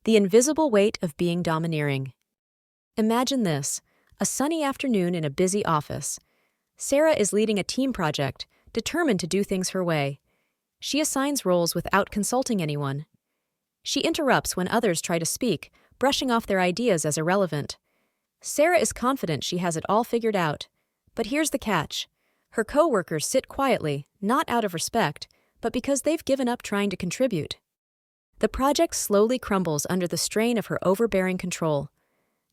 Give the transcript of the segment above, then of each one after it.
The invisible weight of being domineering. Imagine this, a sunny afternoon in a busy office. Sarah is leading a team project, determined to do things her way. She assigns roles without consulting anyone. She interrupts when others try to speak, brushing off their ideas as irrelevant. Sarah is confident she has it all figured out. But here's the catch. Her co-workers sit quietly, not out of respect, but because they've given up trying to contribute. The project slowly crumbles under the strain of her overbearing control.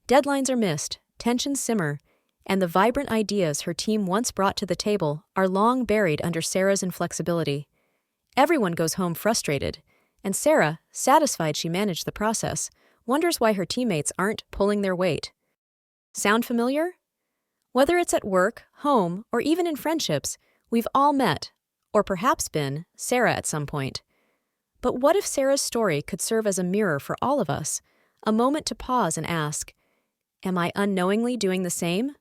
Deadlines are missed, tensions simmer, and the vibrant ideas her team once brought to the table are long buried under Sarah's inflexibility. Everyone goes home frustrated, and Sarah, satisfied she managed the process, wonders why her teammates aren't pulling their weight. Sound familiar? Whether it's at work, home, or even in friendships, we've all met, or perhaps been, Sarah at some point. But what if Sarah's story could serve as a mirror for all of us, a moment to pause and ask, am I unknowingly doing the same?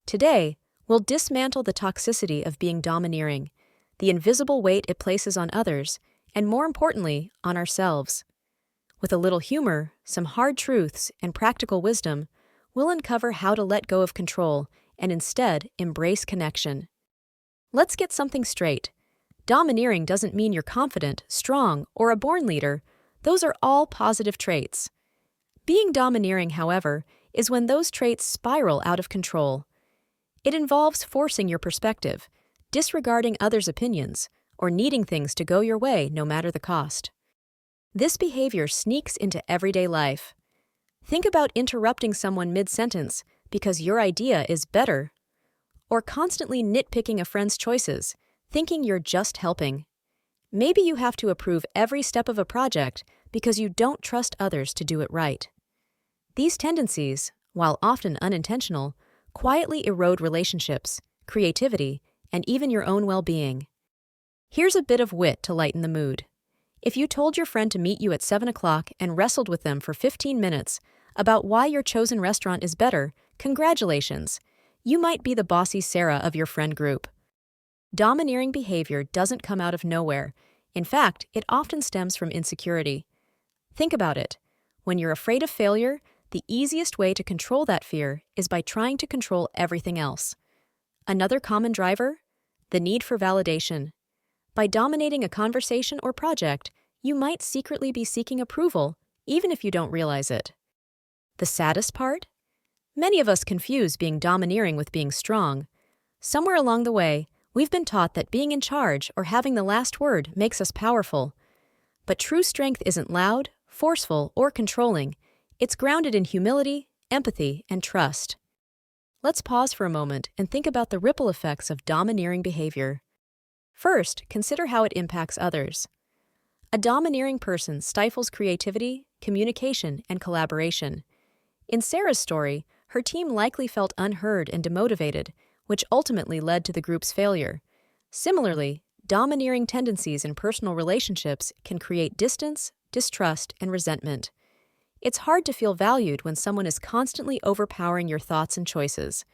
Today, we'll dismantle the toxicity of being domineering, the invisible weight it places on others, and more importantly, on ourselves. With a little humor, some hard truths, and practical wisdom, we'll uncover how to let go of control and instead embrace connection. Let's get something straight. Domineering doesn't mean you're confident, strong, or a born leader. Those are all positive traits. Being domineering, however, is when those traits spiral out of control. It involves forcing your perspective, disregarding others' opinions, or needing things to go your way no matter the cost. This behavior sneaks into everyday life. Think about interrupting someone mid-sentence because your idea is better, or constantly nitpicking a friend's choices, thinking you're just helping. Maybe you have to approve every step of a project because you don't trust others to do it right. These tendencies, while often unintentional, quietly erode relationships, creativity, and even your own well-being. Here's a bit of wit to lighten the mood. If you told your friend to meet you at 7 o'clock and wrestled with them for 15 minutes about why your chosen restaurant is better, congratulations! You might be the bossy Sarah of your friend group. Domineering behavior doesn't come out of nowhere. In fact, it often stems from insecurity. Think about it. When you're afraid of failure, the easiest way to control that fear is by trying to control everything else. Another common driver? The need for validation. By dominating a conversation or project, you might secretly be seeking approval, even if you don't realize it. The saddest part? Many of us confuse being domineering with being strong. Somewhere along the way, we've been taught that being in charge or having the last word makes us powerful. But true strength isn't loud, forceful, or controlling. It's grounded in humility, empathy, and trust. Let's pause for a moment and think about the ripple effects of domineering behavior. First, consider how it impacts others. A domineering person stifles creativity, communication, and collaboration. In Sarah's story, her team likely felt unheard and demotivated, which ultimately led to the group's failure. Similarly, domineering tendencies in personal relationships can create distance, distrust, and resentment. It's hard to feel valued when someone is constantly overpowering your thoughts and choices.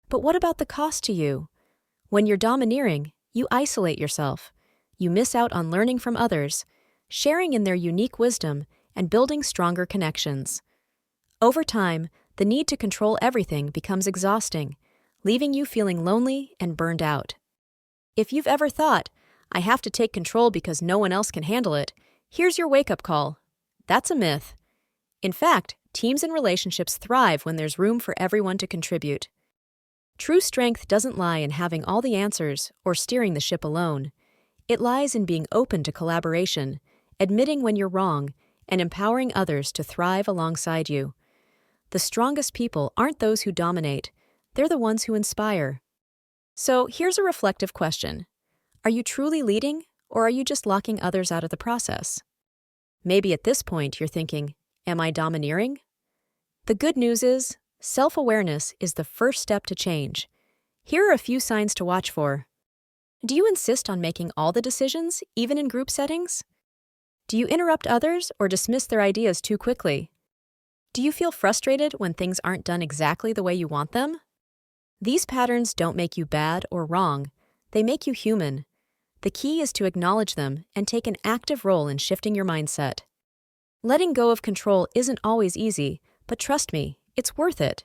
But what about the cost to you? When you're domineering, you isolate yourself. You miss out on learning from others, sharing in their unique wisdom, and building stronger connections. Over time, the need to control everything becomes exhausting, leaving you feeling lonely and burned out. If you've ever thought, I have to take control because no one else can handle it, here's your wake-up call. That's a myth. In fact, teams and relationships thrive when there's room for everyone to contribute. True strength doesn't lie in having all the answers or steering the ship alone. It lies in being open to collaboration, admitting when you're wrong, and empowering others to thrive alongside you. The strongest people aren't those who dominate, they're the ones who inspire. So here's a reflective question. Are you truly leading, or are you just locking others out of the process? Maybe at this point you're thinking, am I domineering? The good news is, self-awareness is the first step to change. Here are a few signs to watch for. Do you insist on making all the decisions, even in group settings? Do you interrupt others or dismiss their ideas too quickly? Do you feel frustrated when things aren't done exactly the way you want them? These patterns don't make you bad or wrong. They make you human. The key is to acknowledge them and take an active role in shifting your mindset. Letting go of control isn't always easy, but trust me, it's worth it.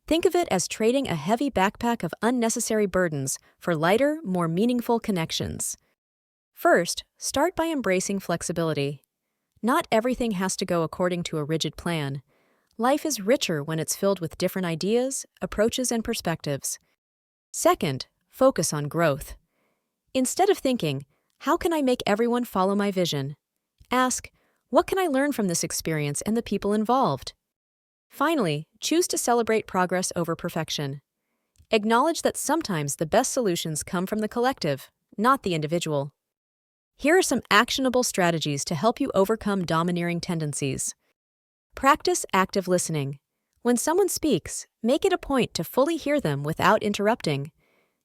Think of it as trading a heavy backpack of unnecessary burdens for lighter, more meaningful connections. First, start by embracing flexibility. Not everything has to go according to a rigid plan. Life is richer when it's filled with different ideas, approaches, and perspectives. Second, focus on growth. Instead of thinking, how can I make everyone follow my vision? Ask, what can I learn from this experience and the people involved? Finally, choose to celebrate progress over perfection. Acknowledge that sometimes the best solutions come from the collective, not the individual. Here are some actionable strategies to help you overcome domineering tendencies. Practice active listening. When someone speaks, make it a point to fully hear them without interrupting.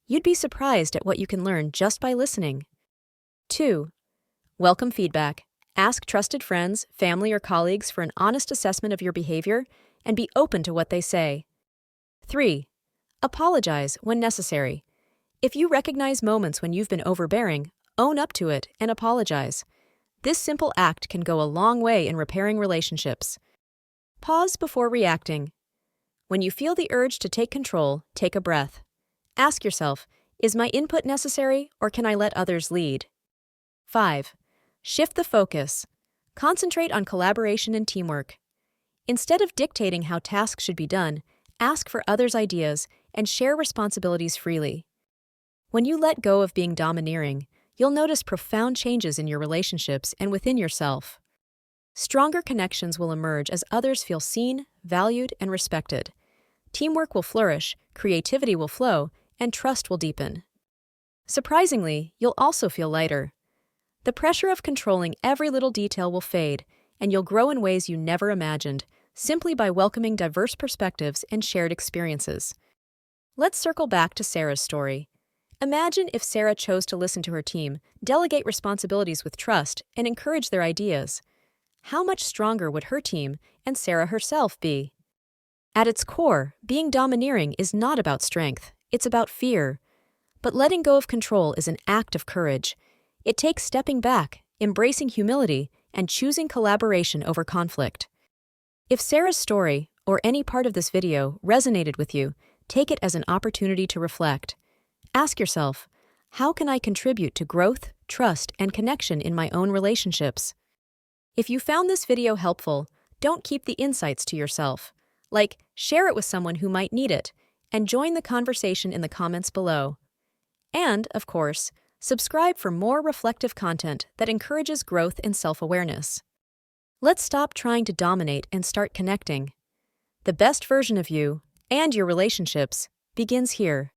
You'd be surprised at what you can learn just by listening. 2. Welcome feedback. Ask trusted friends, family, or colleagues for an honest assessment of your behavior and be open to what they say. 3. Apologize when necessary. If you recognize moments when you've been overbearing, own up to it and apologize. This simple act can go a long way in repairing relationships. Pause before reacting. When you feel the urge to take control, take a breath. Ask yourself, is my input necessary or can I let others lead? 5. Shift the focus. Concentrate on collaboration and teamwork. Instead of dictating how tasks should be done, ask for others' ideas and share responsibilities freely. When you let go of being domineering, you'll notice profound changes in your relationships and within yourself. Stronger connections will emerge as others feel seen, valued, and respected. Teamwork will flourish, creativity will flow, and trust will deepen. Surprisingly, you'll also feel lighter. The pressure of controlling every little detail will fade, and you'll grow in ways you never imagined, simply by welcoming diverse perspectives and shared experiences. Let's circle back to Sarah's story. Imagine if Sarah chose to listen to her team, delegate responsibilities with trust, and encourage their ideas. How much stronger would her team and Sarah herself be? At its core, being domineering is not about strength, it's about fear. But letting go of control is an act of courage. It takes stepping back, embracing humility, and choosing collaboration over conflict. If Sarah's story, or any part of this video, resonated with you, take it as an opportunity to reflect. Ask yourself, how can I contribute to growth, trust, and connection in my own relationships? If you found this video helpful, don't keep the insights to yourself. Share it with someone who might need it, and join the conversation in the comments below. And, of course, subscribe for more reflective content that encourages growth and self-awareness. Let's stop trying to dominate and start connecting. The best version of you and your relationships begins here.